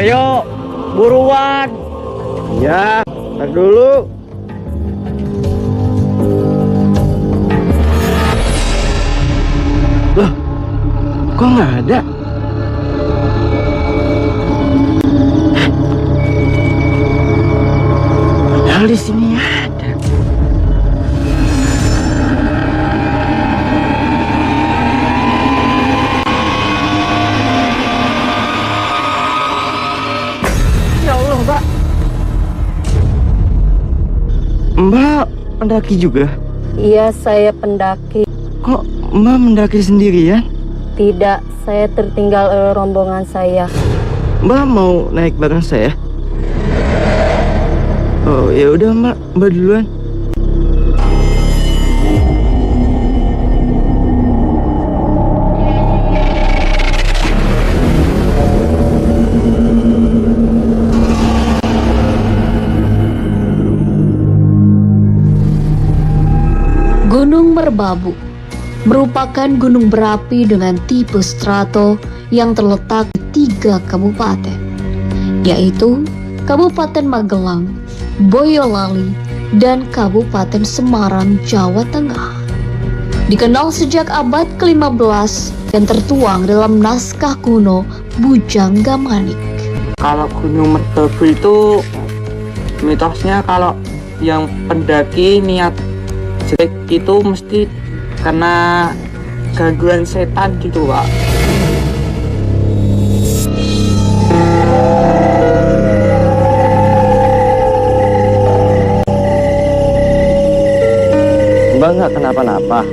Ayo, buruan. Ya, ntar dulu. Loh, kok nggak ada? Padahal di sini ada. Ya Allah, Mbak. Mbak pendaki juga? Iya, saya pendaki. Kok Mbak mendaki sendirian? Tidak, saya tertinggal oleh rombongan saya. Mbak mau naik bareng saya? Oh, ya udah Mbak duluan. Gunung Merbabu merupakan gunung berapi dengan tipe strato yang terletak di 3 kabupaten, yaitu Kabupaten Magelang, Boyolali, dan Kabupaten Semarang, Jawa Tengah. Dikenal sejak abad ke-15 dan tertuang dalam naskah kuno Bujangga Manik. Kalau Gunung Merbabu itu mitosnya kalau yang pendaki niat jelek itu mesti karena gangguan setan gitu, Pak. Mbak nggak kenapa-napa.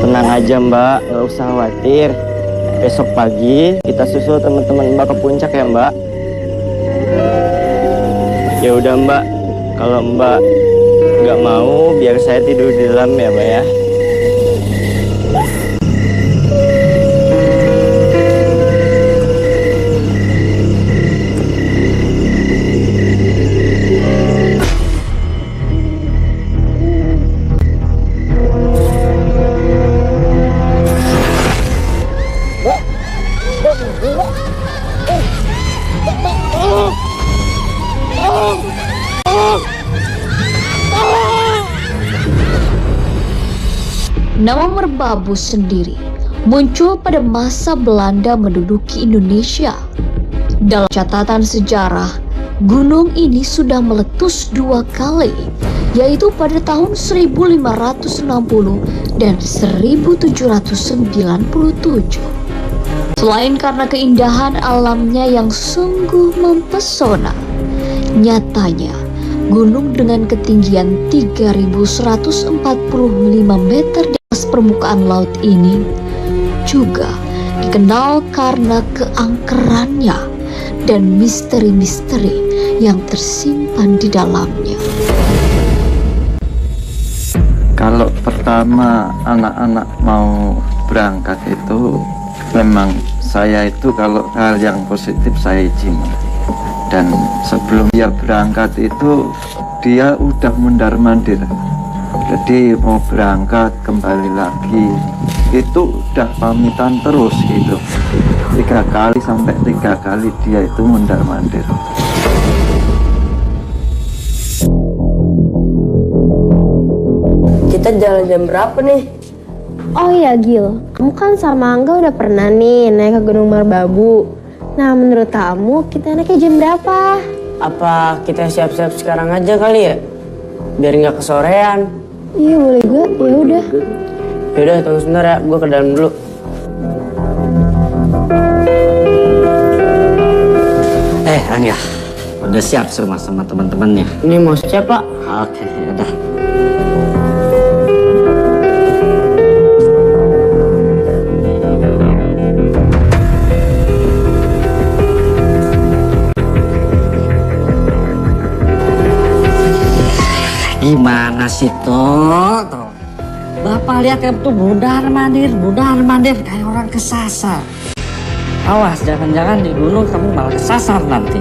Tenang aja Mbak, nggak usah khawatir. Besok pagi kita susul teman-teman Mbak ke puncak ya Mbak. Ya udah Mbak, kalau Mbak nggak mau, biar saya tidur di dalam ya Mbak ya. Nama Merbabu sendiri muncul pada masa Belanda menduduki Indonesia. Dalam catatan sejarah, gunung ini sudah meletus 2 kali, yaitu pada tahun 1560 dan 1797. Selain karena keindahan alamnya yang sungguh mempesona, nyatanya gunung dengan ketinggian 3.145 meter di atas permukaan laut ini juga dikenal karena keangkerannya dan misteri-misteri yang tersimpan di dalamnya. Kalau pertama anak-anak mau berangkat itu memang saya itu kalau hal yang positif saya izin. Dan sebelum dia berangkat itu dia udah mundar-mandir. Jadi mau berangkat kembali lagi itu udah pamitan terus gitu. 3 kali sampai 3 kali dia itu mundar-mandir. Kita jalan jam berapa nih? Oh iya Gil, kamu kan sama Angga udah pernah nih naik ke Gunung Merbabu. Nah menurut kamu kita naiknya jam berapa? Apa kita siap-siap sekarang aja kali ya? Biar nggak kesorean. Iya boleh juga, ya udah. Yaudah tunggu sebentar ya, gue ke dalam dulu. Angga, udah siap semua sama teman-temannya? Ini mau siap Pak? Oke, udah. Gimana sih toh? Bapak lihat kan tuh mundar-mandir kayak orang kesasar. Awas, jangan-jangan di gunung kamu malah kesasar nanti.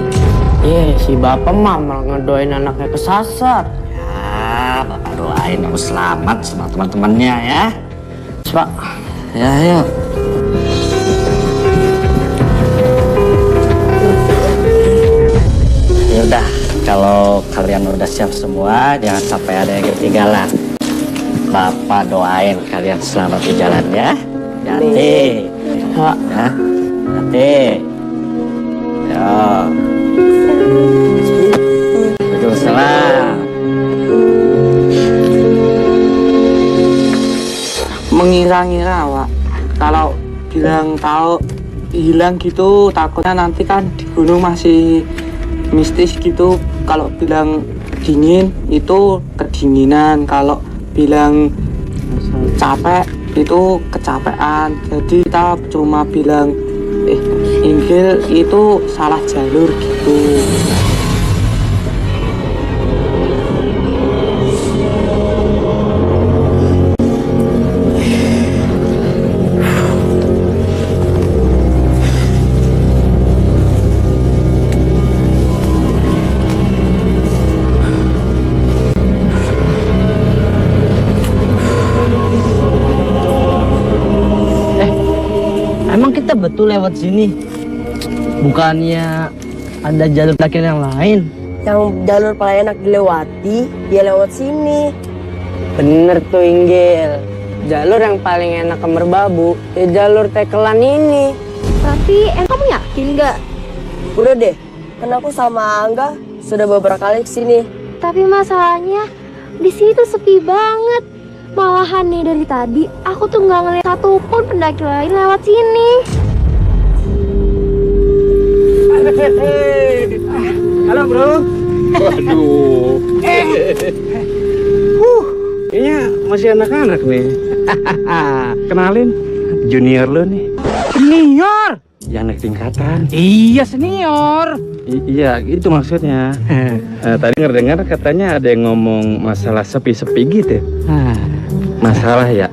Si bapak mah malah ngedoain anaknya kesasar. Ya, bapak doain kamu selamat sama teman-temannya ya. Pak, Ya, yuk. Kalau kalian udah siap semua, jangan sampai ada yang ketinggalan. Bapak doain kalian selamat di jalan ya. Hati. Ya. Hati. Ya. Waalaikumsalam. Mengira-ngira, Wak. Kalau bilang tahu hilang gitu, takutnya nanti kan di gunung masih mistis gitu. Kalau bilang dingin itu kedinginan, kalau bilang capek itu kecapean. Jadi kita cuma bilang Inggil itu salah jalur gitu. Emang kita betul lewat sini? Bukannya ada jalur parkir yang lain? Yang jalur paling enak dilewati, ya lewat sini. Bener tuh Inggil. Jalur yang paling enak ke Merbabu, ya jalur Tekelan ini. Tapi kamu yakin nggak? Udah deh, kan aku sama Angga sudah beberapa kali kesini. Tapi masalahnya di situ sepi banget. Malahan nih dari tadi aku tuh nggak ngeliat satupun pendaki lain lewat sini. Halo bro. Waduh. Kayaknya masih anak-anak nih. Kenalin, junior lo nih. Senior? Yang naik tingkatan. Iya senior. Iya, itu maksudnya. Tadi ngedengar katanya ada yang ngomong masalah sepi-sepi gitu. Masalah ya.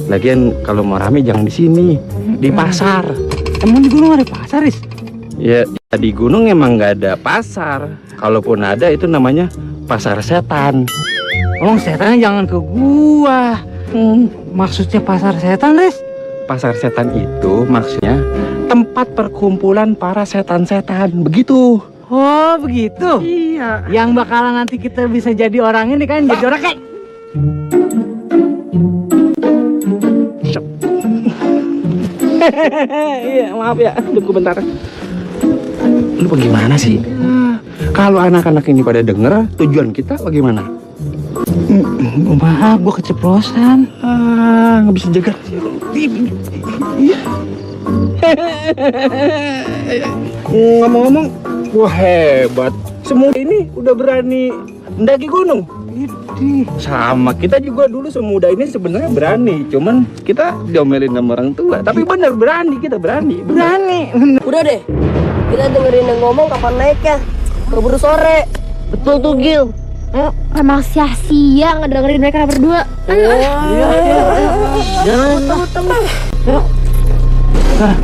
Lagian kalau mau rame jangan di sini, di pasar. Emang di gunung ada pasar, Is? Ya di gunung emang nggak ada pasar. Kalaupun ada itu namanya pasar setan. Oh, setannya jangan ke gua. Maksudnya pasar setan, Riz? Pasar setan itu maksudnya tempat perkumpulan para setan-setan, begitu. Oh, begitu? Iya. Yang bakalan nanti kita bisa jadi orang ini kan, jadi orang kayak... Iya, maaf ya, tunggu bentar. Lu bagaimana sih? Kalau anak-anak ini pada denger, tujuan kita bagaimana? Maaf, gua keceplosan. Nggak bisa jaga. Iya. Ngomong-ngomong, wah hebat. Semua ini udah berani mendaki gunung. Sama kita juga dulu semuda ini sebenarnya berani, cuman kita diomelin sama orang tua. Tapi bener berani, kita berani. Udah deh, kita dengerin yang ngomong kapan naiknya. Keburu sore. Betul tuh Gil. Emang sia-sia ngedengerin mereka berdua.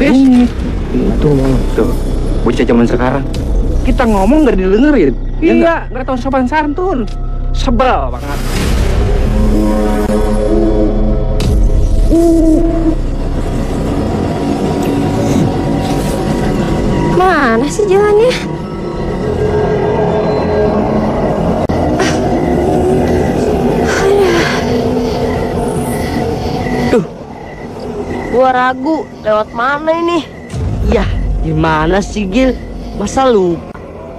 Ini itu tuh bocah zaman sekarang. Kita ngomong nggak didengerin. Iya, nggak tahu sopan santun. Sebel banget. Mana sih jalannya? Gua ragu lewat mana ini. Ya, gimana sih Gil? Masa lupa?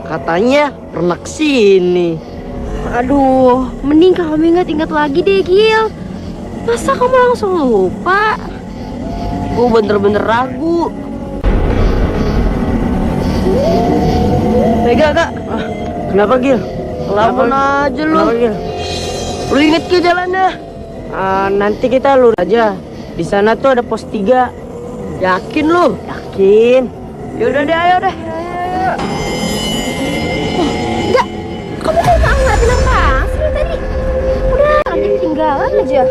Katanya pernah kesini. Aduh, mending kamu ingat-ingat lagi deh Gil. Masa kamu langsung lupa? Gua bener-bener ragu. Mega kak. Kenapa Gil? Ngelamun aja lu. Kenapa Gil? Lu inget ke jalannya? Nanti kita lurus aja. Di sana tuh ada pos 3. Yakin lu? Yakin. Yaudah deh, ayo deh. Enggak, kamu kok nggak ngeliatin apa sih tadi? Udah, nanti ketinggalan aja.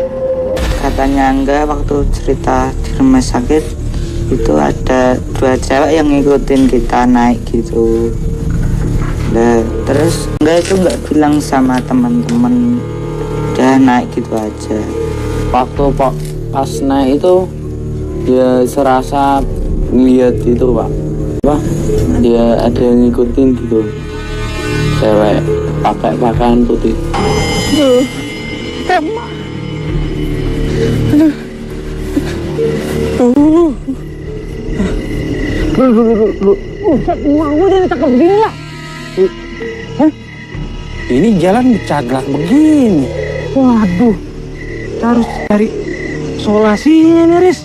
Katanya enggak, waktu cerita di rumah sakit itu ada 2 cewek yang ngikutin kita naik gitu. Nah, terus enggak itu enggak bilang sama teman-teman, udah naik gitu aja. Waktu pas naik itu dia serasa ngeliat itu Pak. Dia ada yang ngikutin gitu. cewek pakai pakaian putih. Emang. Lu. Uang gue udah ditangkap begini ya? Hah? Ini jalan bercaglak begini. Waduh, kita harus cari solusinya nih, Riz.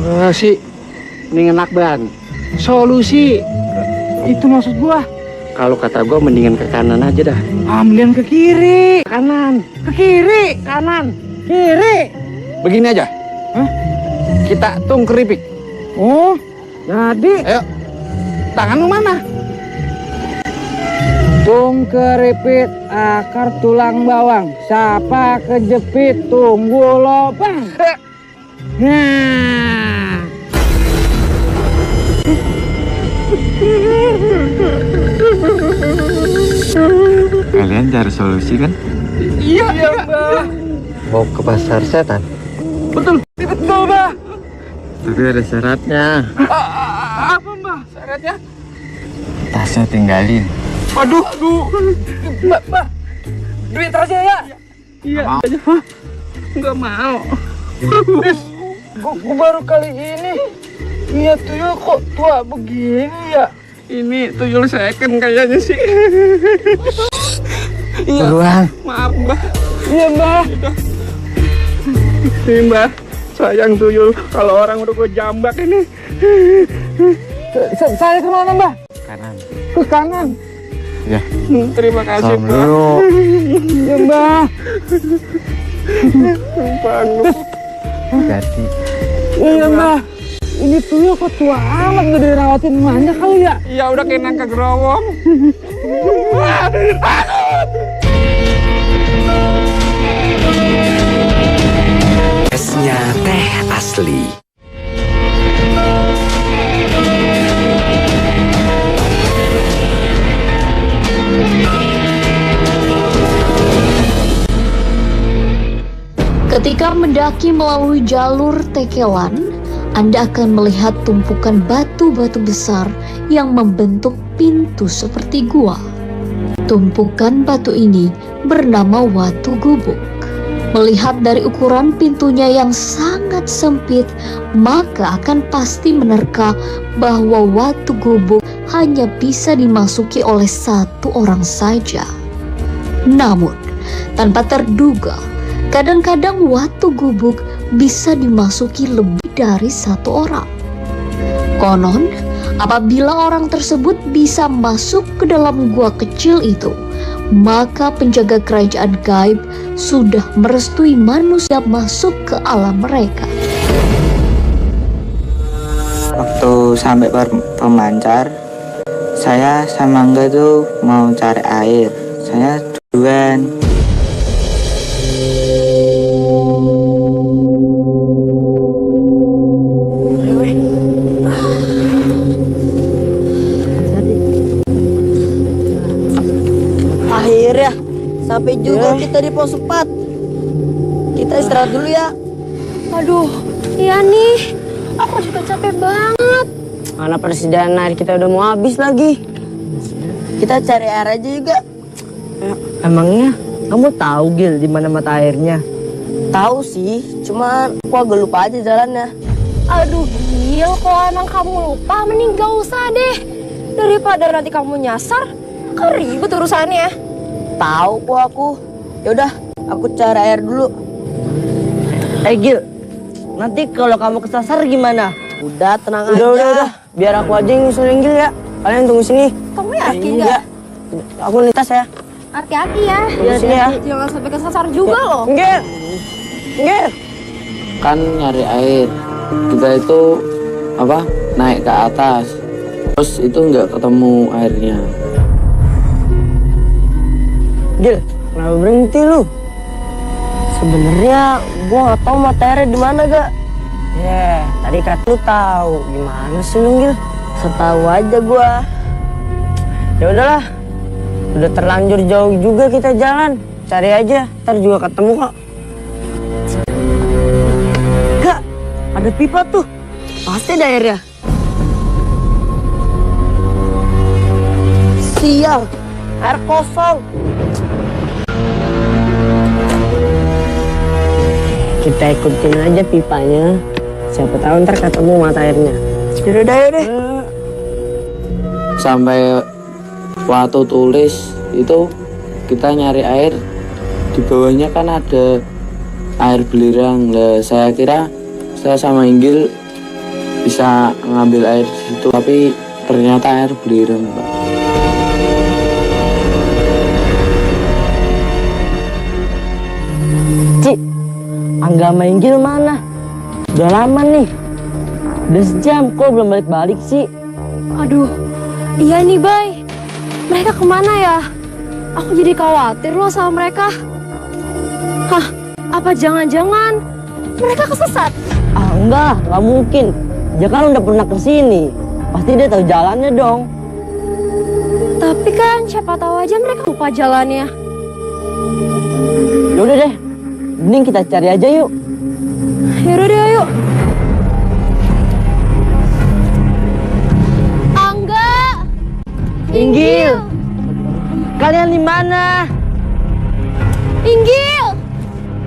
Solusi, mendingan Akban. Solusi, itu maksud gua. Kalau kata gua mendingan ke kanan aja dah. Mendingan ke kiri, kanan, ke kiri, kanan, kiri. Begini aja. Hah? Kita tung keripik. Oh, jadi. Ayo, tangan lu mana? Tung keripit akar tulang bawang, siapa kejepit tunggu lopang. Nah. Kalian cari solusi kan? Iya, Mbah. Mau ke pasar setan? Betul, Mbah. Tapi ada syaratnya. Apa, Mbah? Syaratnya? Tasnya tinggalin. Aduh, Mbak. Duit tasnya ya? Iya. Hah? Nggak mau. Gue baru kali ini lihat tuyul kok tua begini ya. Ini tuyul second kayaknya sih. Iya. Buruan. Maaf, Mbak. Iya, Mbak. Nih, Mbak. Sayang tuyul kalau orang udah gue jambak ini. Saya kemana, Mbak? Kanan. Ke kanan. Ya. Terima kasih, Salam Mbak. dulu. Ya, Mbak. Bangun. Ganti. Iya, Mbak. Ini tuyul kok tua amat nggak dirawatin emaknya kali ya? Iya, udah kayak nangka gerowong. Wah, takut. Esnya teh asli. Ketika mendaki melalui jalur tekelan, Anda akan melihat tumpukan batu-batu besar yang membentuk pintu seperti gua. Tumpukan batu ini bernama Watu Gubuk. Melihat dari ukuran pintunya yang sangat sempit, maka akan pasti menerka bahwa Watu Gubuk hanya bisa dimasuki oleh satu orang saja. Namun, tanpa terduga, kadang-kadang Watu Gubuk bisa dimasuki lebih dari satu orang. Konon, apabila orang tersebut bisa masuk ke dalam gua kecil itu, maka penjaga kerajaan gaib sudah merestui manusia masuk ke alam mereka. Waktu sampai pemancar, saya sama Angga tuh mau cari air. Saya duluan. Akhirnya sampai juga kita di pos 4. Kita istirahat dulu ya. Aduh, iya nih. Aku juga capek banget. Mana persediaan air kita udah mau habis lagi. Kita cari air aja juga. Emangnya kamu tahu Gil di mana mata airnya? Tahu sih, cuma aku agak lupa aja jalannya. Aduh Gil, kalau emang kamu lupa mending gak usah deh. Daripada nanti kamu nyasar, kan ribet urusannya. Tahu kok aku. Yaudah, aku cari air dulu. Gil, nanti kalau kamu kesasar gimana? Udah, tenang aja. Udah. Biar aku aja yang nyusulin Gil ya. Kalian tunggu sini. Kamu yakin Iya. gak? Aku lintas ya. Hati-hati ya. Iya, sini ya. Jangan sampai kesasar juga loh. Gil. Kan nyari air. Kita itu naik ke atas. Terus itu nggak ketemu airnya. Gil, kenapa berhenti lu? Sebenarnya gua nggak tahu mata airnya di mana gak. Ya, tadi kan lu tahu. Gimana sih lu Gil? Setahu aja gua. Ya udahlah. Udah terlanjur jauh juga kita jalan. Cari aja, ntar juga ketemu kok. Gak, ada pipa tuh. Pasti ada airnya. Sial, air kosong. Kita ikutin aja pipanya. Siapa tahu ntar ketemu mata airnya. Yaudah deh. Sampai waktu tulis itu kita nyari air, di bawahnya kan ada air belirang. Lah saya kira saya sama Inggil bisa ngambil air di situ, tapi ternyata air belirang, Pak. Cik, Angga sama Inggil mana? Udah lama nih. Udah sejam, kok belum balik-balik sih? Aduh, iya nih Bay. Mereka kemana ya? Aku jadi khawatir loh sama mereka. Hah, apa jangan-jangan mereka kesesat? Ah enggak, nggak mungkin. Dia kan udah pernah kesini. Pasti dia tahu jalannya dong. Tapi kan siapa tahu aja mereka lupa jalannya. Yaudah deh, mending kita cari aja yuk. Yaudah deh, ayo. Angga! Inggil! Kalian di mana? Inggil!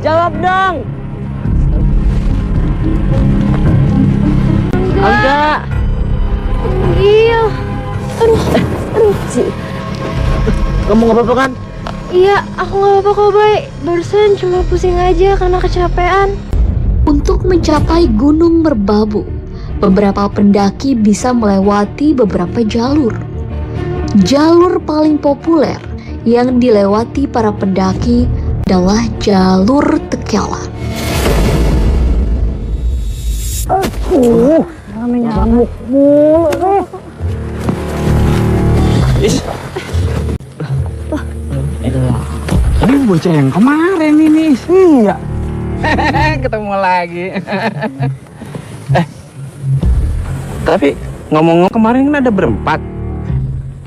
Jawab dong! Angga! Inggil! Aduh, Ci. Kamu nggak apa-apa kan? Iya, aku nggak apa-apa kok, Bay. Barusan cuma pusing aja karena kecapean. Untuk mencapai Gunung Merbabu, beberapa pendaki bisa melewati beberapa jalur. Jalur paling populer yang dilewati para pendaki adalah jalur Tekelan. Rame nyamuk mulu. Ini bocah yang kemarin ini. Iya. Ketemu lagi. Tapi ngomong-ngomong kemarin kan ada berempat.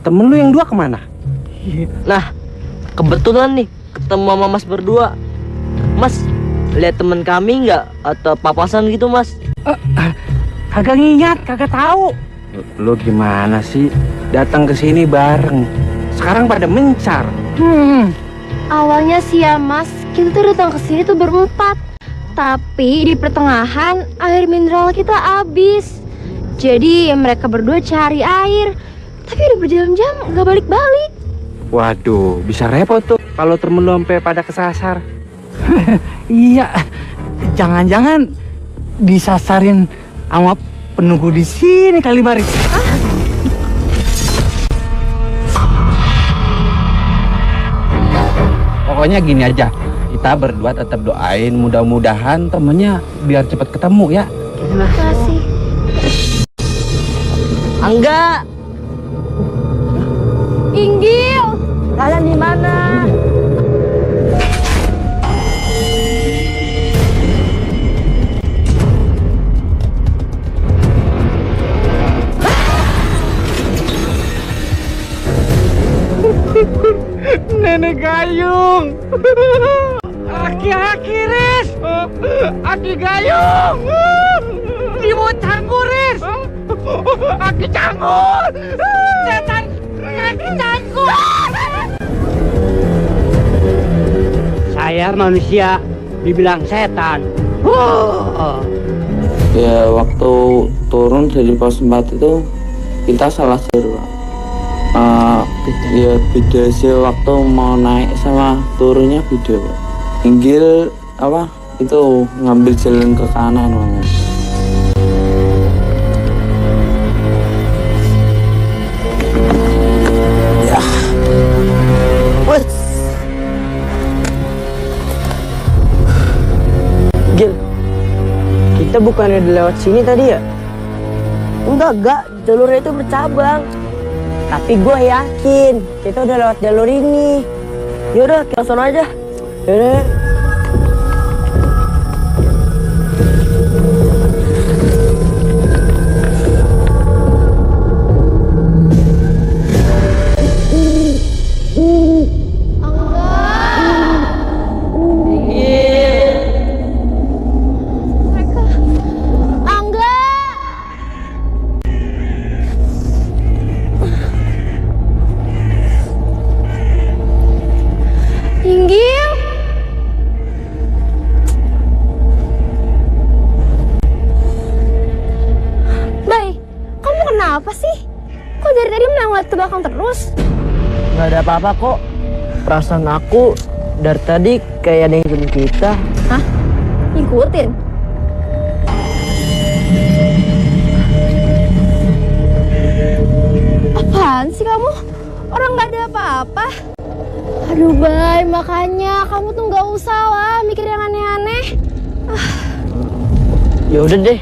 Temen lu yang dua kemana? Nah, kebetulan nih ketemu sama Mas berdua. Mas, lihat temen kami nggak? Atau papasan gitu, Mas? Kagak ngingat, kagak tahu. Lu gimana sih? Datang ke sini bareng. Sekarang pada mencar. Awalnya sih ya, Mas, kita tuh datang ke sini tuh berempat. Tapi di pertengahan air mineral kita habis. Jadi mereka berdua cari air. Tapi udah berjam-jam nggak balik-balik. Waduh, bisa repot tuh kalau temen lu sampai pada kesasar. Iya, jangan-jangan disasarin sama penunggu di sini kali Mari. Pokoknya gini aja, kita berdua tetap doain, mudah-mudahan temennya biar cepat ketemu ya. Terima kasih. Angga, Inggil! kalian di mana? Nenek Gayung. Aki-aki Riz. Aki Gayung. Dimut canggur Riz. Aki canggur. Setan. Aki canggur. Saya manusia dibilang setan. Ya waktu turun dari pos 4 itu kita salah jalur, Pak. Ya beda sih, waktu mau naik sama turunnya beda, Pak. Inggil apa itu ngambil jalan ke kanan banget. Ya. Wes. Gil, kita bukannya udah lewat sini tadi ya? Enggak, jalurnya itu bercabang. Tapi gue yakin kita udah lewat jalur ini. Yaudah, kita langsung aja. Yaudah. Angga! Kenapa sih? Kok dari tadi melewat ke belakang terus? Nggak ada apa-apa kok. Perasaan aku dari tadi kayak ada yang ngikutin kita. Hah? Ngikutin? Apaan sih kamu? Orang nggak ada apa-apa. Aduh Bay, makanya kamu tuh nggak usah lah mikir yang aneh-aneh. Ya udah deh,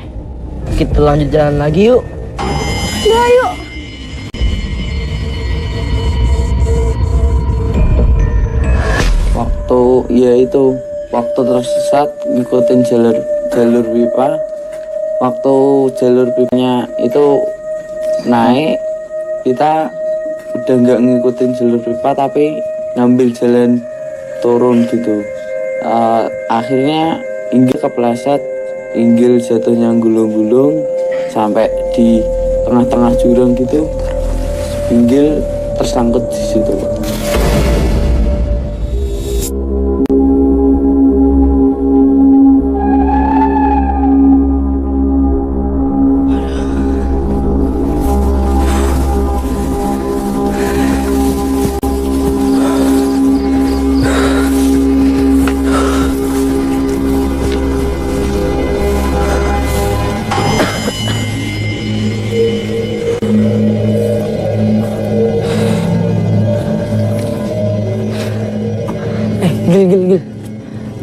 kita lanjut jalan lagi yuk. Ya yuk. Waktu tersesat ngikutin jalur pipa. Waktu jalur pipanya itu naik, kita udah nggak ngikutin jalur pipa tapi ngambil jalan turun gitu. Akhirnya Inggil kepleset, Inggil jatuhnya gulung-gulung sampai di tengah-tengah jurang gitu. Inggil tersangkut di situ, Pak. Gil.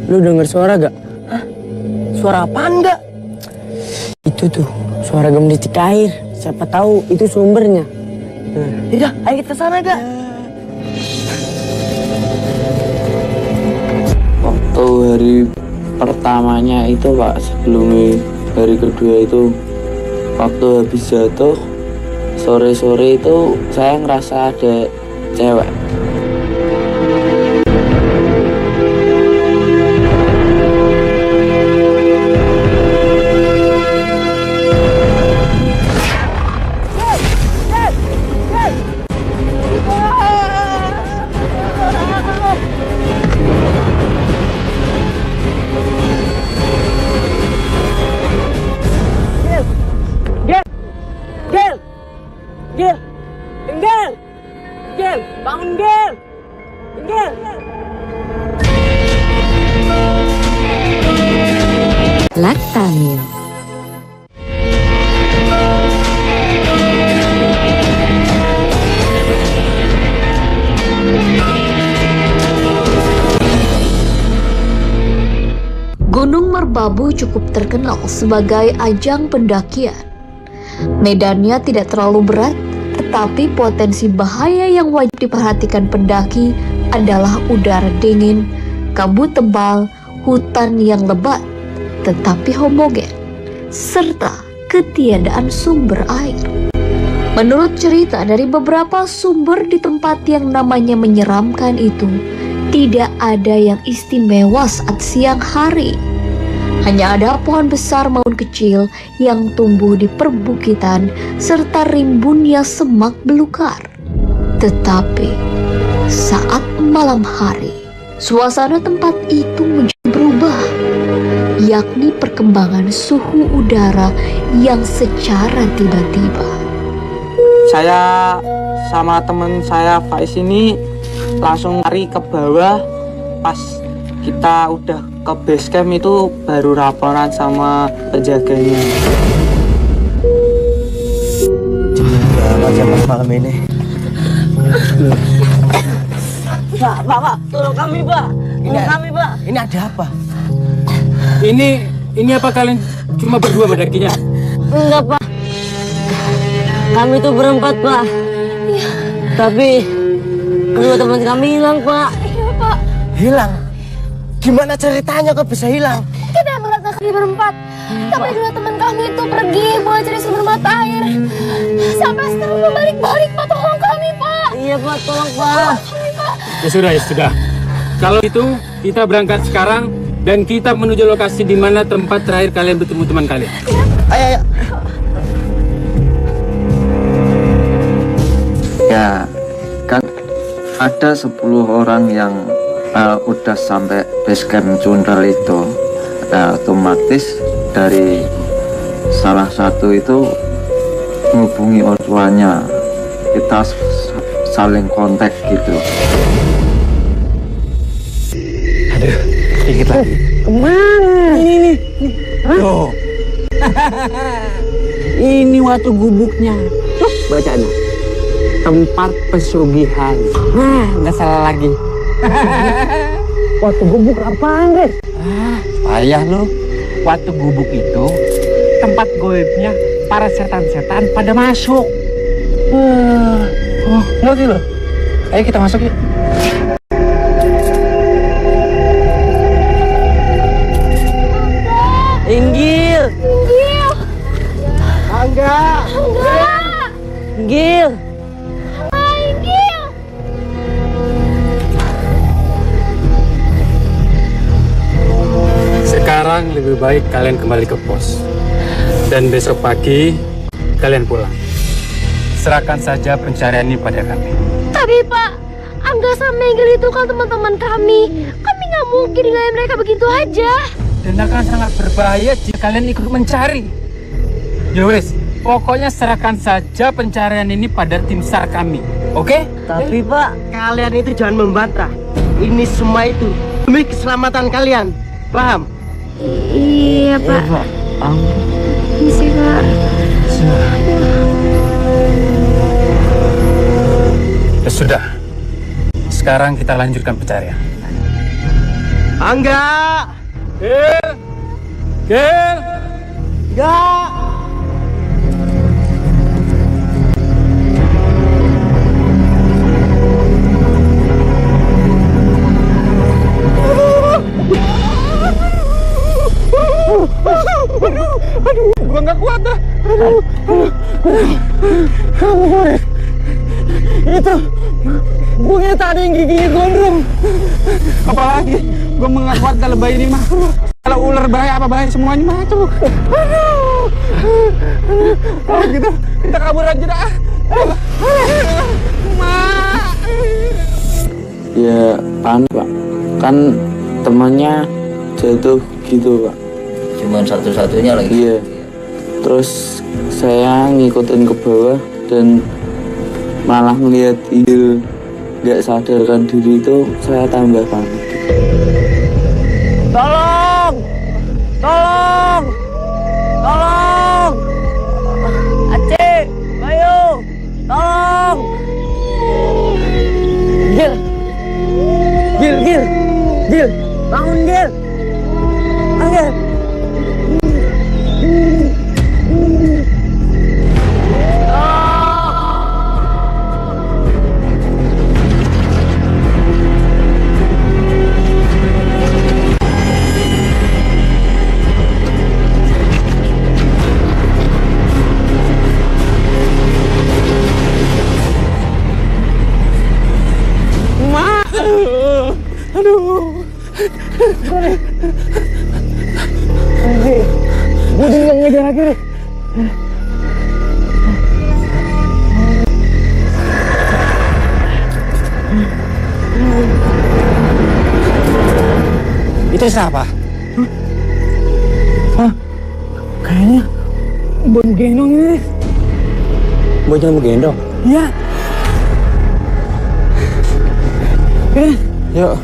Lu denger suara gak? Hah? Suara apaan gak? Itu tuh, suara gemerisik air. Siapa tahu itu sumbernya. Yaudah, ayo kita sana gak? Waktu hari pertamanya itu Pak, sebelum hari kedua itu, waktu habis jatuh, sore-sore itu saya ngerasa ada cewek. Gil, bangun Gil. Gil. Laktamil. Gunung Merbabu cukup terkenal sebagai ajang pendakian. Medannya tidak terlalu berat, tetapi potensi bahaya yang wajib diperhatikan pendaki adalah udara dingin, kabut tebal, hutan yang lebat tetapi homogen, serta ketiadaan sumber air. Menurut cerita dari beberapa sumber di tempat yang namanya menyeramkan itu, tidak ada yang istimewa saat siang hari. Hanya ada pohon besar maupun kecil yang tumbuh di perbukitan serta rimbunnya semak belukar. Tetapi saat malam hari, suasana tempat itu menjadi berubah, yakni perkembangan suhu udara yang secara tiba-tiba. Saya sama teman saya Faiz ini langsung lari ke bawah. Pas kita udah ke base camp itu baru laporan sama penjaganya. Macam malam ini. Pak, tolong kami, Pak. Ini ada apa? Ini apa kalian cuma berdua mendakinya? Enggak, Pak. Kami tuh berempat, Pak. Iya. Tapi kedua teman kami hilang, Pak. Iya, Pak. Hilang? Gimana ceritanya kok bisa hilang? Kita berangkat berempat, tapi dua teman kami itu pergi buat cari sumber mata air. Sampai sekarang belum balik-balik, Pak. Tolong kami, Pak. Iya, Pak. Tolong, Pak. Ya sudah. Kalau itu kita berangkat sekarang dan kita menuju lokasi di mana tempat terakhir kalian bertemu teman kalian. Ayo. Ya, kan ada 10 orang yang udah sampai base camp Cundal itu. Otomatis dari salah satu itu menghubungi orang tuanya, kita saling kontak gitu. Aduh, dikit lagi. Kemana? Ini. Tuh. Ini waktu gubuknya. Tuh, bacanya. Tempat pesugihan. Nah, nggak salah lagi. Waktu gubuk apaan, Res? Payah lo. Waktu gubuk itu tempat goibnya para setan-setan pada masuk. Oh, ngerti lo? Ayo kita masuk yuk. Inggil. Angga. Inggil. Sekarang lebih baik kalian kembali ke pos. Dan besok pagi kalian pulang. Serahkan saja pencarian ini pada kami. Tapi Pak, Angga sama Inggil itu kan teman-teman kami. Kami nggak mungkin ninggalin mereka begitu aja. Dan akan sangat berbahaya jika kalian ikut mencari. Yowes, pokoknya serahkan saja pencarian ini pada tim SAR kami. Oke? Tapi Pak, kalian itu jangan membantah. Ini semua itu demi keselamatan kalian. Paham? Iya Pak. Misi Pak. Ya sudah. Sekarang kita lanjutkan pencarian. Angga. Gil. Enggak. Aduh, gua nggak kuat dah. Kamu Boris. Itu bunga tadi yang giginya gondrong. Apalagi gua nggak kuat kalau bayi ini mah. Kalau ular bahaya apa bahaya semuanya mah tuh. Aduh. Kalau gitu kita kabur aja dah. Ya Pak, kan temannya jatuh gitu Pak. Cuman satu-satunya lagi. Iya. Terus saya ngikutin ke bawah dan malah melihat Inggil nggak sadarkan diri itu, saya tambah panik. Tolong! Tolong! Tolong! Aceh! Bayu! Tolong! Gil! Gil! Gil! Gil! Bangun Gil! Gil! Gue udah ngejar lagi deh. Itu siapa? Hah? Kayaknya Bon gendong ini. Bon jangan gendong. Iya. Yuk.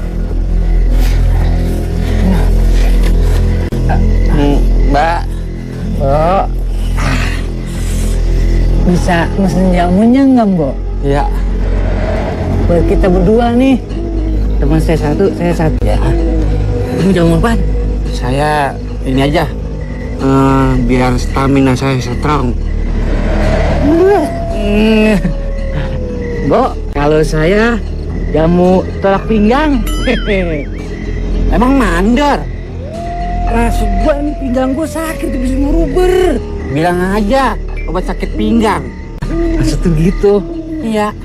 Mbak. Mbak. Bisa mesen jamunya nggak, Mbak? Iya. Buat kita berdua nih. Teman saya satu, saya satu. Ya. Kamu jamu apaan? Saya ini aja. Biar stamina saya strong. Mbak, kalau saya jamu tolak pinggang. Emang mandor? Maksud gua ini pinggang gua sakit, bisa meruber. Bilang aja obat sakit pinggang. Maksud tuh gitu. Iya.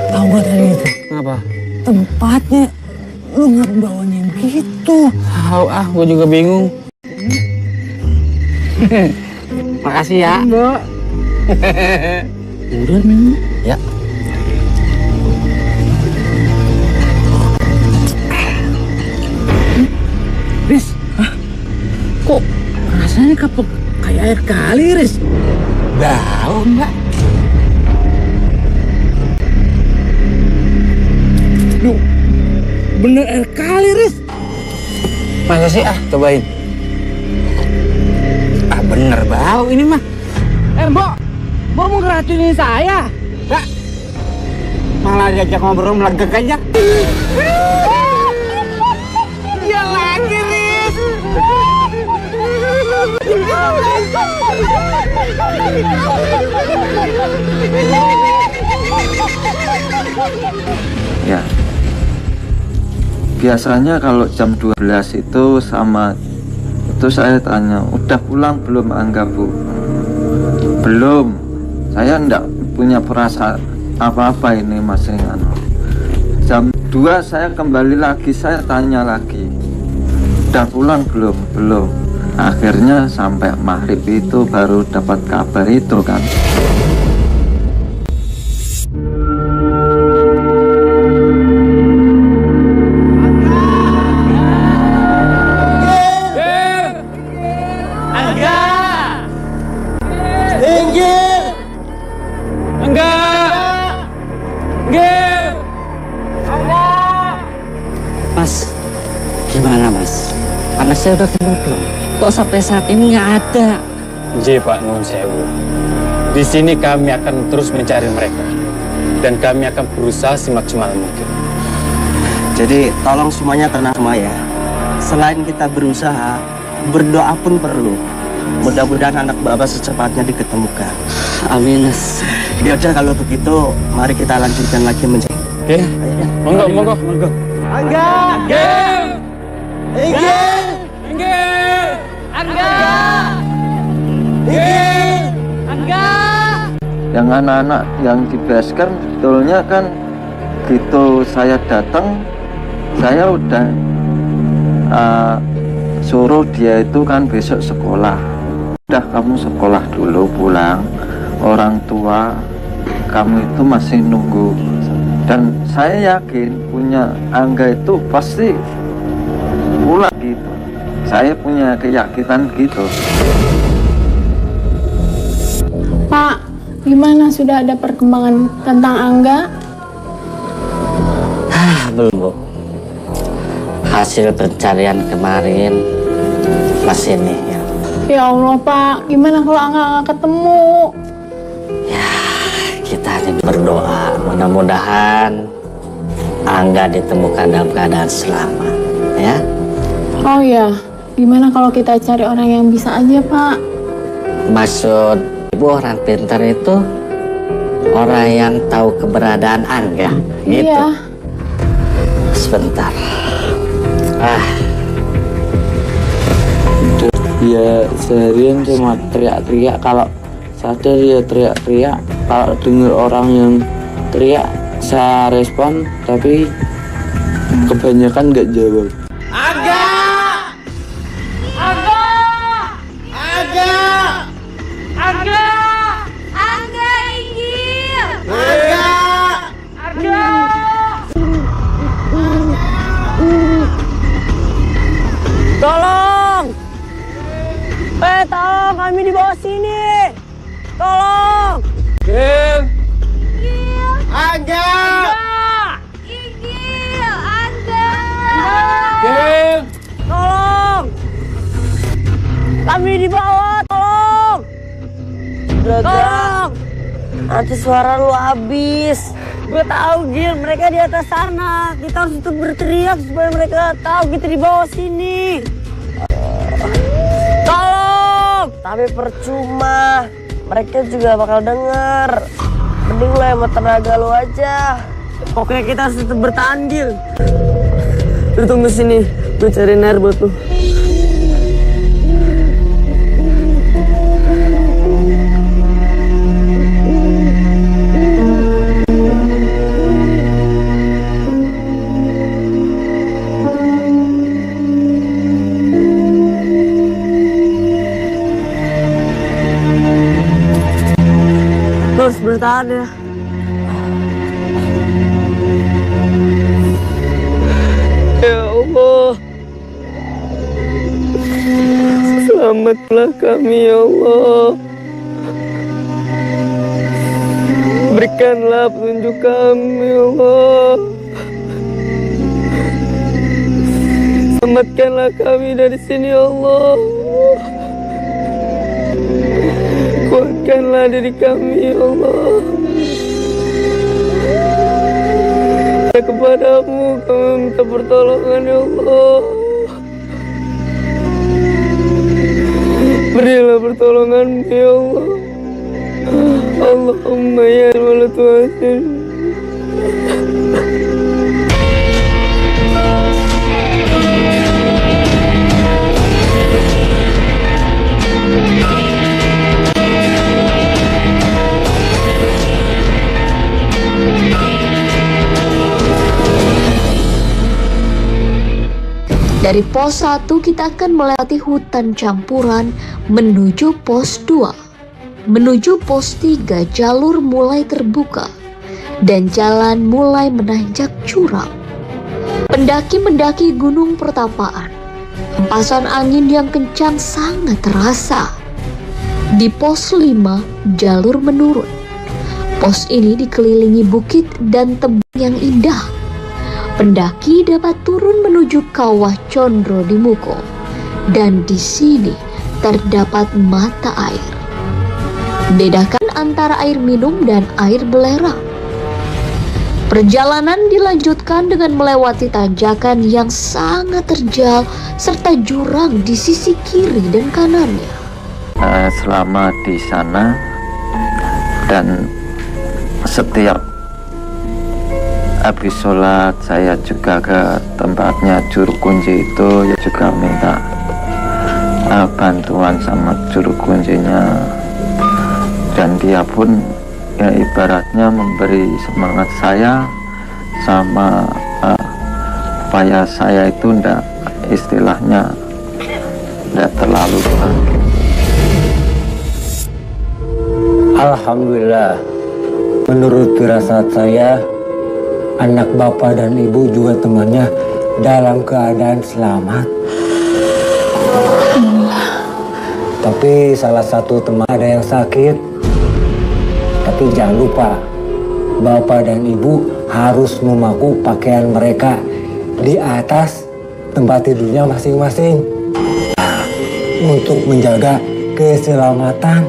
Tahu gak tadi itu? Kenapa? Tempatnya lu nggak bawanya yang gitu. Tahu gua juga bingung. Makasih ya. Mbak. Udah minum. Ya. Bis, kok rasanya kayak air kali, Riz. Bau enggak? Duh, bener air kali, Riz. Masa sih cobain. Bener bau ini mah. Mbok mau ngeracunin saya? Mbak, malah diajak ngobrol melegek aja. Dia lagi, Riz. Ya. Biasanya kalau jam 12 itu sama itu saya tanya, udah pulang belum Angga, Bu? Belum. Saya enggak punya perasaan apa-apa ini masih anu. Jam 2 saya kembali lagi, saya tanya lagi, udah pulang belum? Belum. Akhirnya sampai maghrib itu baru dapat kabar itu kan. Mas, gimana Mas? Anak saya udah ketemu belum? Kok sampai saat ini nggak ada? Pak Nun Sewu. Di sini kami akan terus mencari mereka. Dan kami akan berusaha semaksimal mungkin. Jadi tolong semuanya tenang semua ya. Selain kita berusaha, berdoa pun perlu. Mudah-mudahan anak Bapak secepatnya diketemukan. Amin, Mas. Ya udah kalau begitu, mari kita lanjutkan lagi mencari. Oke, monggo. Angga! Yang anak-anak yang di base camp betulnya kan gitu, saya datang, saya udah suruh dia itu kan besok sekolah. Udah kamu sekolah dulu, pulang. Orang tua kamu itu masih nunggu. Dan saya yakin punya Angga itu pasti pulang gitu. Saya punya keyakinan gitu. Pak, gimana, sudah ada perkembangan tentang Angga? Belum, Bu. Hasil pencarian kemarin masih ini ya. Ya Allah, Pak, gimana kalau Angga nggak ketemu? Ya, kita hanya berdoa. Mudah-mudahan Angga ditemukan dalam keadaan selamat, ya. Oh ya, gimana kalau kita cari orang yang bisa aja, Pak? Maksud Ibu orang pintar itu orang yang tahu keberadaan Angga, gitu. Iya. Sebentar. Dia seharian cuma teriak-teriak, kalau sadar dia teriak-teriak, kalau dengar orang yang teriak saya respon, tapi kebanyakan nggak jawab. Angga! Angga! Angga! Angga! Angga Inggil! Angga! Angga! Tolong! Tolong, kami di bawah sini! Tolong! Gil! Angga! Inggil, Angga! Gil! Tolong! Kami di bawah, tolong! Tolong! Nanti suara lu habis. Gue tahu, Gil, mereka di atas sana. Kita harus tetap berteriak supaya mereka tahu kita di bawah sini. Tolong! Tapi percuma. Mereka juga bakal denger. Mending lu hemat tenaga lu aja. Pokoknya kita harus tetap bertahan, Gil. Lu tunggu sini. Gue cariin air buat lu. Terus bertahan ya. Ya Allah. Selamatlah kami ya Allah. Berikanlah petunjuk kami ya Allah. Selamatkanlah kami dari sini ya Allah. Kuatkanlah diri kami ya Allah. Kepadamu kami minta pertolongan ya Allah. Berilah pertolongan ya Allah. Allahumma ya Allah Tuhan. Dari pos 1 kita akan melewati hutan campuran menuju pos 2. Menuju pos 3 jalur mulai terbuka dan jalan mulai menanjak curam. Pendaki mendaki gunung pertapaan. Hempasan angin yang kencang sangat terasa. Di pos 5 jalur menurun. Pos ini dikelilingi bukit dan tebing yang indah. Pendaki dapat turun menuju kawah Condro di Muko, dan di sini terdapat mata air. Bedakan antara air minum dan air belerang. Perjalanan dilanjutkan dengan melewati tanjakan yang sangat terjal serta jurang di sisi kiri dan kanannya. Selama di sana dan setiap habis sholat saya juga ke tempatnya juru kunci itu, ya juga minta bantuan sama juru kuncinya, dan dia pun ya ibaratnya memberi semangat saya sama supaya saya itu ndak istilahnya ndak terlalu bangkit. Alhamdulillah, menurut firasat saya anak bapak dan ibu juga temannya dalam keadaan selamat. Tapi salah satu teman ada yang sakit. Tapi jangan lupa, bapak dan ibu harus memaku pakaian mereka di atas tempat tidurnya masing-masing untuk menjaga keselamatan.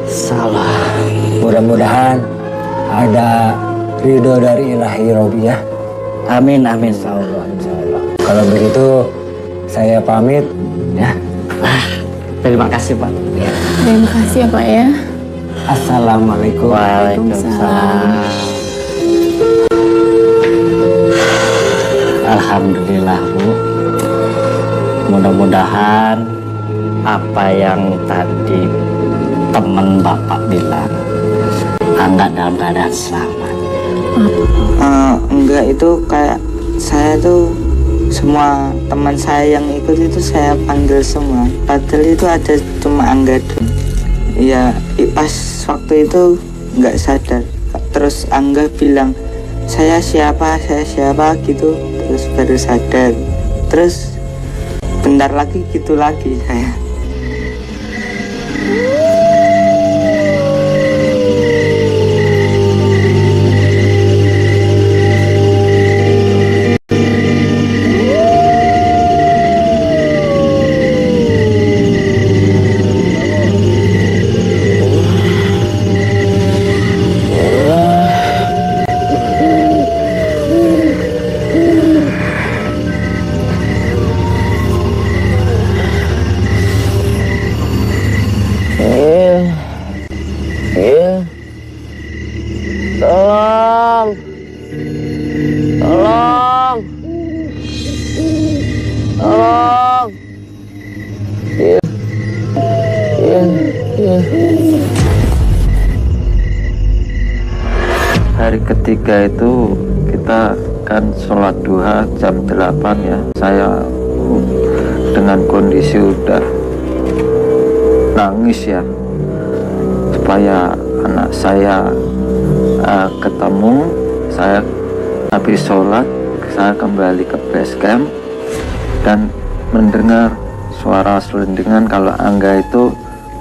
Salah. Mudah-mudahan ada ridho dari ilahi Robi ya. Amin amin insyaallah. Kalau begitu saya pamit ya. Terima kasih Pak. Terima kasih ya Pak ya. Assalamualaikum. Waalaikumsalam. Alhamdulillah Bu. Mudah-mudahan apa yang tadi teman Bapak bilang, Angga dalam keadaan selamat. Enggak, itu kayak saya tuh semua teman saya yang ikut itu saya panggil semua, padahal itu ada cuma Angga dong. Ya pas waktu itu nggak sadar, terus Angga bilang saya siapa gitu, terus baru sadar, terus bentar lagi gitu lagi saya. Hari ketiga itu kita kan sholat duha jam 8 ya. Saya dengan kondisi udah nangis ya, supaya anak saya ketemu. Saya habis sholat, saya kembali ke base camp dan mendengar suara selentingan kalau Angga itu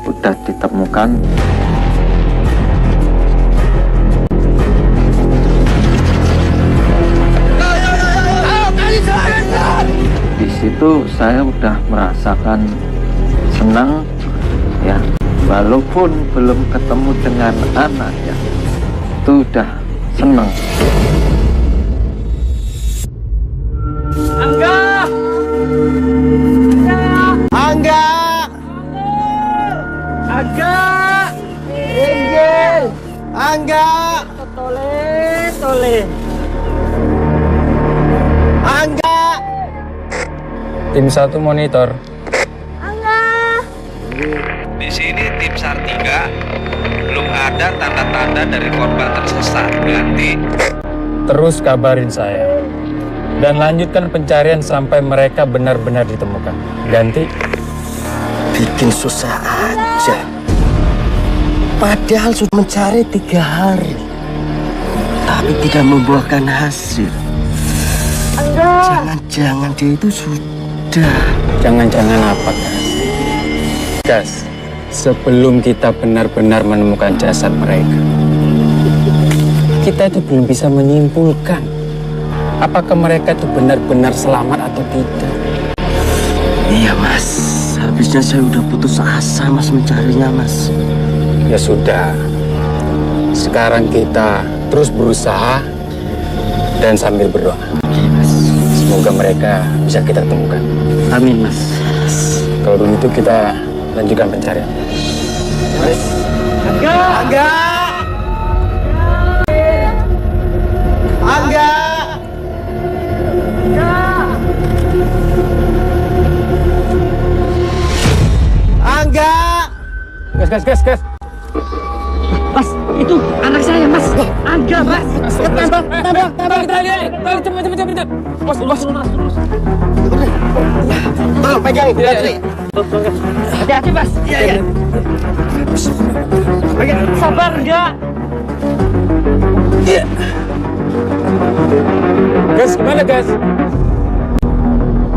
udah ditemukan. Di situ saya udah merasakan senang ya, walaupun belum ketemu dengan anak ya, itu udah senang. Angga! Inggil! Angga! Tole! Angga! Tim 1 monitor. Di sini tim SAR 3 belum ada tanda-tanda dari korban tersesat. Ganti. Terus kabarin saya. Dan lanjutkan pencarian sampai mereka benar-benar ditemukan. Ganti. Bikin susah aja. Padahal sudah mencari 3 hari. Tapi tidak membuahkan hasil. Jangan-jangan dia itu sudah. Jangan-jangan apa, Gas? Gas, sebelum kita benar-benar menemukan jasad mereka, kita itu belum bisa menyimpulkan apakah mereka itu benar-benar selamat atau tidak. Iya, Mas. Habisnya saya udah putus asa, Mas, mencarinya, Mas. Ya sudah, sekarang kita terus berusaha dan sambil berdoa. Semoga mereka bisa kita temukan. Amin, Mas. Kalau begitu kita lanjutkan pencarian. Angga! Angga! Angga! Gas. Mas, itu anak saya, Mas. Angga, Mas. Tabrak, kita lihat. Cepet. Mas. Tolong pegang, Hati-hati, Mas. Iya. Sabar, enggak? Iya. Gas, gimana, Gas?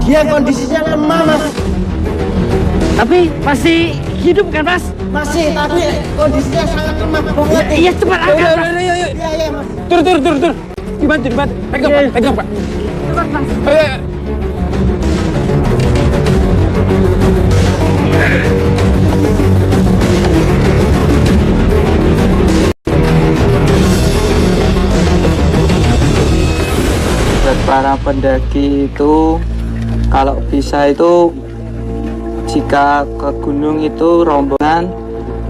Dia kondisinya lemah, Mas. Tapi masih hidup kan, Mas? Masih, tapi kondisinya sangat lemah banget. Iya, cepat angkat, Mas. Iya, Mas. Tur. Dibantu. Pegang, Pak. Cepat, Mas. Ayo. Buat para pendaki itu, kalau bisa itu jika ke gunung itu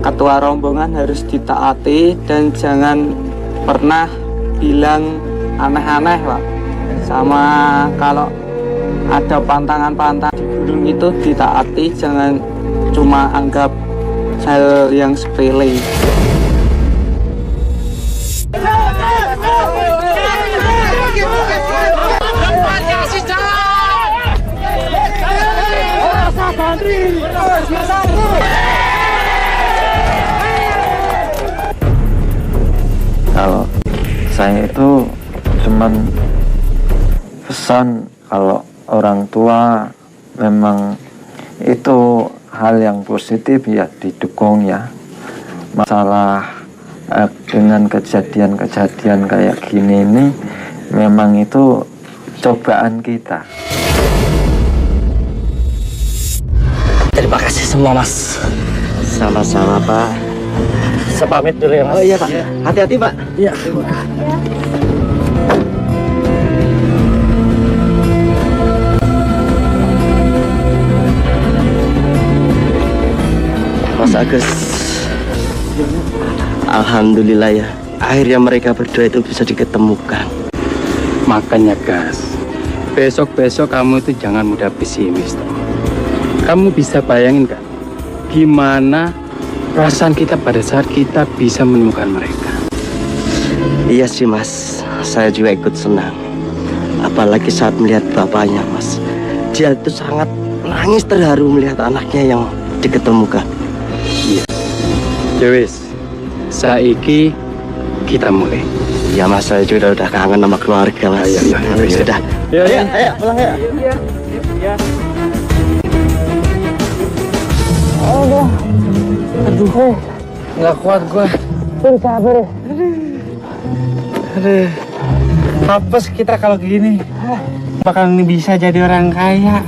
ketua rombongan harus ditaati dan jangan pernah bilang aneh-aneh, Pak. Sama kalau ada pantangan-pantangan di gunung itu ditaati, jangan cuma anggap hal yang sepele. Kalau saya itu cuman pesan kalau orang tua memang itu hal yang positif ya didukung ya. Masalah dengan kejadian-kejadian kayak gini ini memang itu cobaan kita. Terima kasih semua, Mas. Sama-sama, Pak. Saya pamit dulu ya, Mas. Oh iya, Pak. Hati-hati, Pak. Iya. Mas Agus, alhamdulillah ya, akhirnya mereka berdua itu bisa diketemukan. Makanya, Gas, besok-besok kamu itu jangan mudah pesimis. Kamu bisa bayangin kan gimana perasaan kita pada saat kita bisa menemukan mereka? Iya sih, Mas, saya juga ikut senang. Apalagi saat melihat bapaknya, Mas. Dia itu sangat nangis terharu melihat anaknya yang diketemukan. Iya. Jewis, saiki kita mulai. Ya, Mas, saya juga udah kangen sama keluarga, Mas. Iya. Sudah. Ayo, pulang ya. Iya. Aduh, nggak kuat gua. Sabar ya. Aduh, apes kita kalau gini. Bakal bisa jadi orang kaya.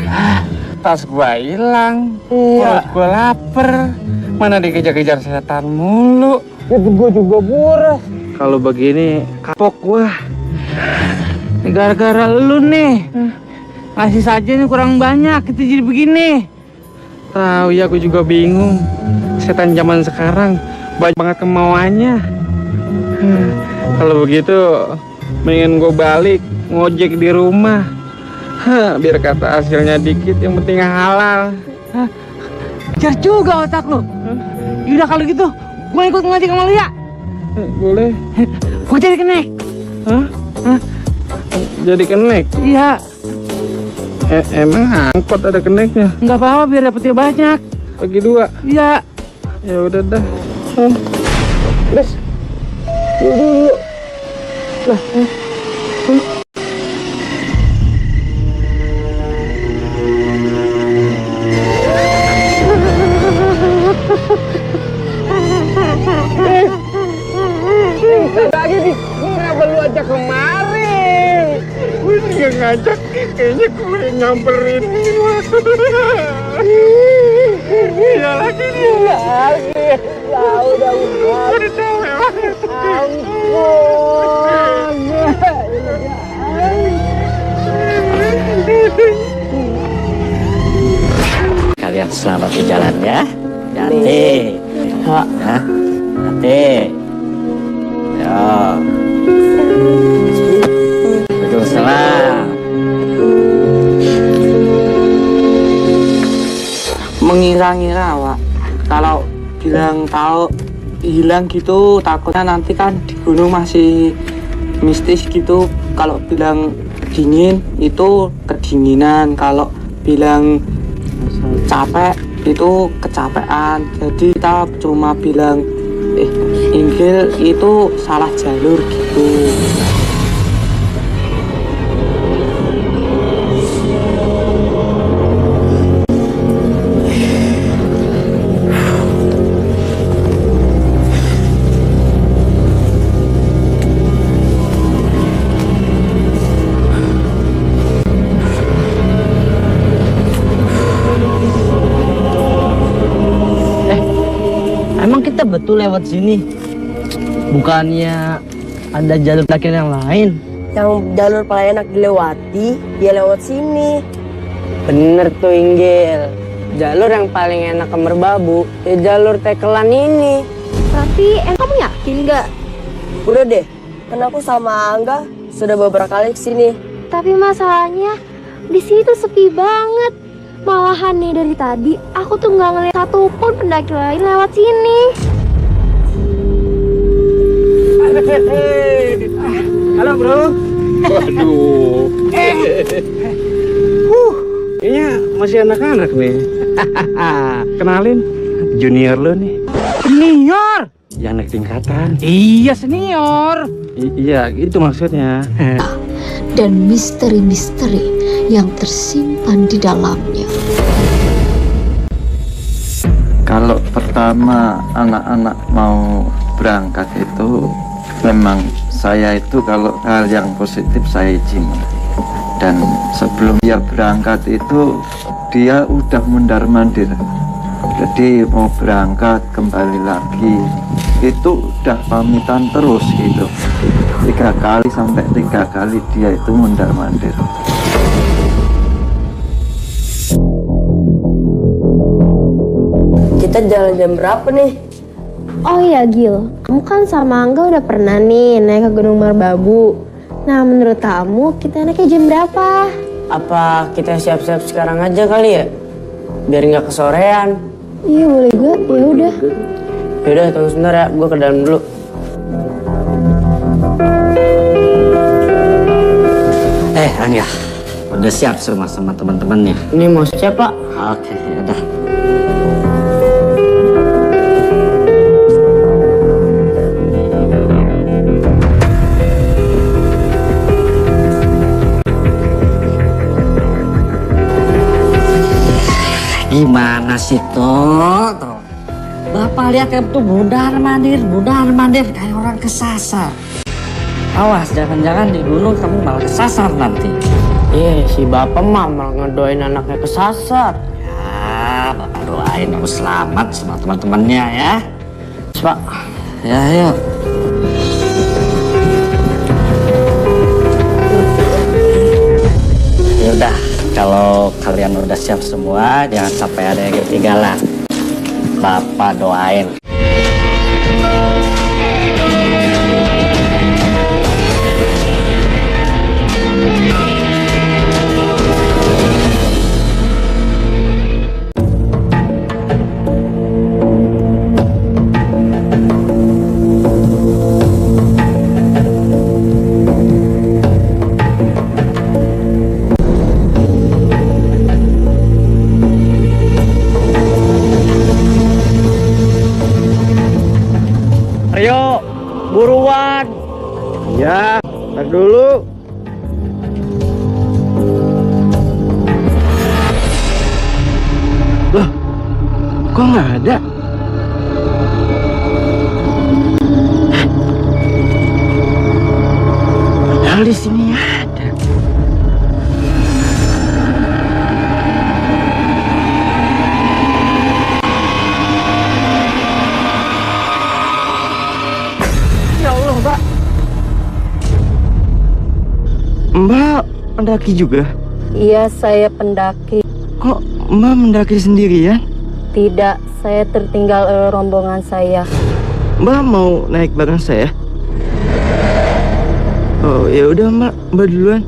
Tas gua hilang, perut gua lapar. Mana dikejar-kejar setan mulu. Itu gua juga boros. Kalau begini kapok gua. Gara-gara lu nih. Ngasih saja nih kurang banyak, kita jadi begini. Tahu ya, aku juga bingung. Setan zaman sekarang banyak banget kemauannya. Kalau begitu, mendingan gue balik ngojek di rumah. Biar kata hasilnya dikit, yang penting halal. Jar juga otak lu. Yaudah kalau gitu, gue ikut ngojek sama lu ya. Boleh. Gue jadi kenek. Jadi kenek? Iya. Emang angkot ada keneknya? Nggak apa-apa, biar dapetnya banyak. Bagi 2? Iya. Ya udah dah. Terus dulu. Lah. Lagi nih, kenapa lu ajak kemarin? Gue juga ngajak, kayaknya gue nyamperin. Iya lagi nih. Lagi. Ya udah. Udah capek banget. Ampun. Kalian selamat di jalan ya. Hati. Hati. Ya. Waalaikumsalam. Mengira-ngira, Wak. Kalau bilang tahu hilang gitu, takutnya nanti kan di gunung masih mistis gitu. Kalau bilang dingin itu kedinginan, kalau bilang capek itu kecapean. Jadi kita cuma bilang Inggil itu salah jalur gitu. Emang kita betul lewat sini? Bukannya ada jalur parkir yang lain? Yang jalur paling enak dilewati, ya lewat sini. Bener tuh Inggil. Jalur yang paling enak ke Merbabu, ya jalur Tekelan ini. Tapi kamu yakin nggak? Udah deh, kan aku sama Angga sudah beberapa kali kesini. Tapi masalahnya di situ sepi banget. Malahan nih dari tadi aku tuh nggak ngeliat satupun pendaki lain lewat sini. Halo bro. Waduh. Kayaknya masih anak-anak nih. Kenalin, junior lo nih. Senior? Yang naik tingkatan. Iya senior. Iya, itu maksudnya. Dan misteri-misteri yang tersimpan di dalamnya. Kalau pertama anak-anak mau berangkat itu, memang saya itu kalau hal yang positif saya izin. Dan sebelum dia berangkat itu dia udah mundar-mandir. Jadi mau berangkat kembali lagi itu udah pamitan terus gitu. 3 kali sampai 3 kali dia itu mundar-mandir. Kita jalan jam berapa nih? Oh iya Gil, kamu kan sama Angga udah pernah nih naik ke Gunung Merbabu. Nah menurut kamu kita naiknya jam berapa? Apa kita siap-siap sekarang aja kali ya? Biar nggak kesorean. Iya boleh gue, ya udah. Yaudah tunggu sebentar ya, gue ke dalam dulu. Angga, udah siap semua sama teman-temannya? Ini mau siap Pak? Oke, udah. Gimana sih Tok? lihat kamu tuh bundar mandir kayak orang kesasar. Awas, jangan-jangan di gunung kamu malah kesasar nanti. Si bapak mah malah ngedoain anaknya kesasar. Ya, bapak doain kamu selamat sama teman-temannya ya. Pak. Ya, yuk. Yaudah, kalau kalian udah siap semua, jangan sampai ada yang ketinggalan. Bapak doain. Ayo, buruan. Ya, ntar dulu. Loh, kok nggak ada? Padahal di sini ada. Ya Allah, Mbak. Mbak pendaki juga? Iya, saya pendaki. Kok Mbak mendaki sendirian? Tidak, saya tertinggal rombongan saya. Mbak mau naik bareng saya? Oh, ya udah Mbak duluan.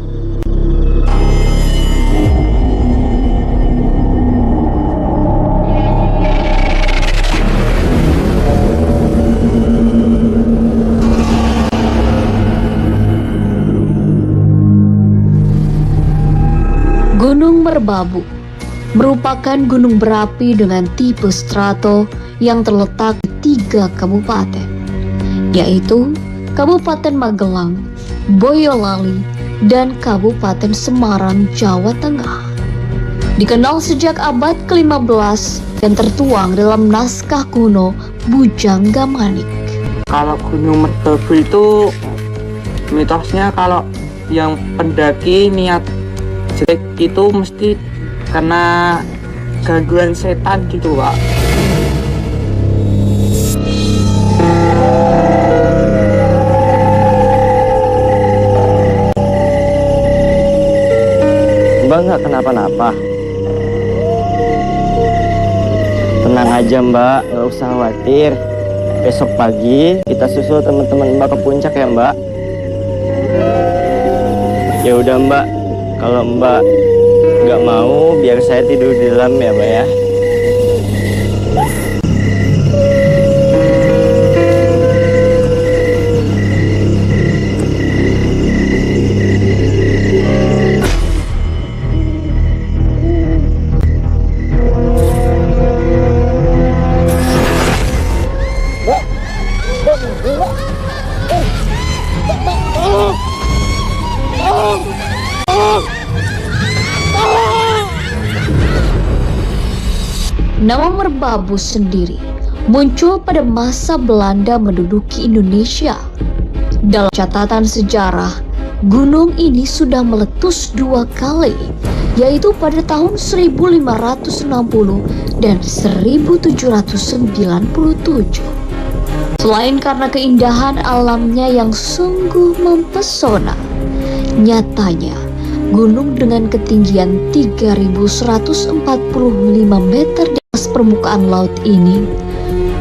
Gunung Merbabu merupakan gunung berapi dengan tipe strato yang terletak di 3 kabupaten, yaitu Kabupaten Magelang, Boyolali, dan Kabupaten Semarang, Jawa Tengah. Dikenal sejak abad ke-15 dan tertuang dalam naskah kuno Bujangga Manik. Kalau Gunung Merbabu itu mitosnya kalau yang pendaki niat jelek itu mesti karena gangguan setan gitu, Pak. Mbak nggak kenapa-napa. Tenang aja Mbak, nggak usah khawatir. Besok pagi kita susul teman-teman Mbak ke puncak ya Mbak. Ya udah Mbak, kalau Mbak nggak mau, biar saya tidur di dalam ya Mbak ya. Nama Merbabu sendiri muncul pada masa Belanda menduduki Indonesia. Dalam catatan sejarah, gunung ini sudah meletus 2 kali, yaitu pada tahun 1560 dan 1797. Selain karena keindahan alamnya yang sungguh mempesona, nyatanya gunung dengan ketinggian 3.145 meter di atas permukaan laut ini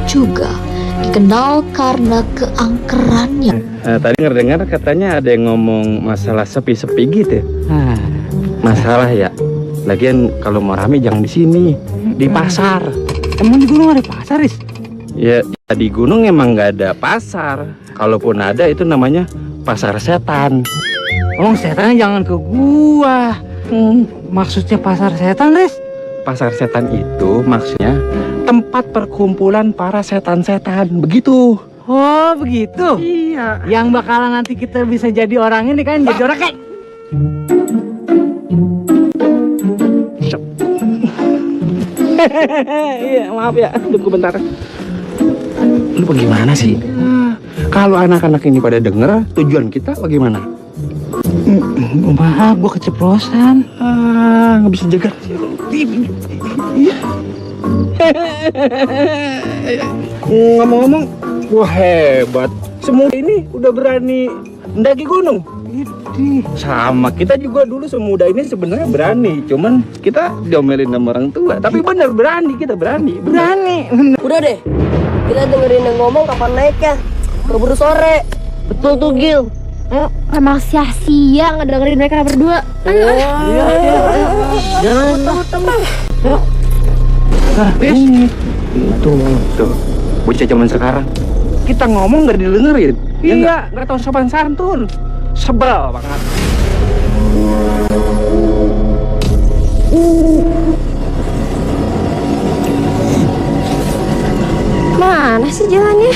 juga dikenal karena keangkerannya. Tadi ngedengar katanya ada yang ngomong masalah sepi-sepi gitu. Masalah ya. Lagian kalau mau rame jangan di sini, di pasar. Emang di gunung ada pasar, Is? Ya di gunung emang nggak ada pasar. Kalaupun ada itu namanya pasar setan. Oh, setannya jangan ke gua. Maksudnya pasar setan, Riz? Pasar setan itu maksudnya tempat perkumpulan para setan-setan, begitu. Oh, begitu? Iya. Yang bakalan nanti kita bisa jadi orang ini kan, jadi orang kayak... Iya, maaf ya, tunggu bentar. Lu bagaimana sih? Kalau anak-anak ini pada denger, tujuan kita bagaimana? Maaf, gua keceplosan. Nggak bisa jaga. Ngomong-ngomong, wah hebat. Semua ini udah berani mendaki gunung. Sama kita juga dulu semuda ini sebenarnya berani, cuman kita diomelin sama orang tua. Tapi bener berani, kita berani. Udah deh, kita dengerin yang ngomong kapan naiknya. Keburu sore. Betul tuh Gil. Emang sia-sia ngedengerin mereka berdua. Jangan. Nah, ini itu tuh bocah zaman sekarang. Kita ngomong nggak didengerin. Iya, nggak tahu sopan santun. Sebel banget. Mana sih jalannya?